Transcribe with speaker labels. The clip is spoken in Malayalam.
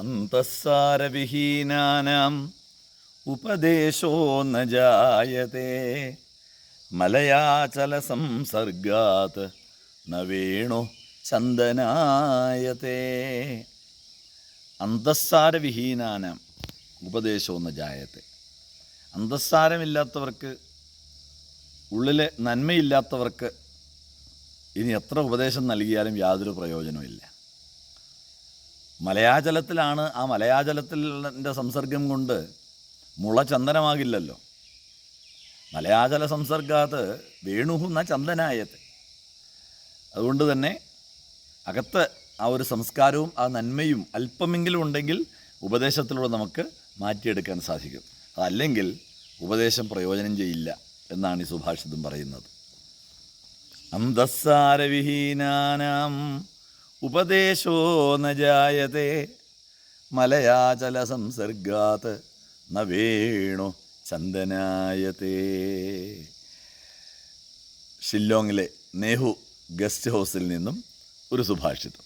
Speaker 1: അന്തസ്സാരവിഹീനാനാം ഉപദേശോ ന ജായത്തെ മലയാചലസംസർഗാത് ന വേണു ചന്ദനായത്തെ. അന്തസ്സാരവിഹീനാനാം ഉപദേശോ ന ജായത്തെ. അന്തസ്സാരമില്ലാത്തവർക്ക്, ഉള്ളിൽ നന്മയില്ലാത്തവർക്ക് ഇനി എത്ര ഉപദേശം നൽകിയാലും യാതൊരു പ്രയോജനമില്ല. മലയാചലത്തിലാണ്, ആ മലയാചലത്തിൻ്റെ സംസർഗം കൊണ്ട് മുള ചന്ദനമാകില്ലല്ലോ. മലയാചല സംസർഗാത് വേണുഹു ന ചന്ദനായത്തെ. അതുകൊണ്ട് തന്നെ അകത്ത് ആ ഒരു സംസ്കാരവും ആ നന്മയും അല്പമെങ്കിലും ഉണ്ടെങ്കിൽ ഉപദേശത്തിലൂടെ നമുക്ക് മാറ്റിയെടുക്കാൻ സാധിക്കും. അതല്ലെങ്കിൽ ഉപദേശം പ്രയോജനം ചെയ്യില്ല എന്നാണ് ഈ സുഭാഷിതം പറയുന്നത്. അന്തസ്സാരവിഹീനാനാം ഉപദേശോ ന ജായത്തെ മലയാചല സംസർഗാത് ന വേണു ചന്ദനായത്തെ. ഷില്ലോങ്ങിലെ നെഹു ഗസ്റ്റ് ഹൗസിൽ നിന്നും ഒരു സുഭാഷിതം.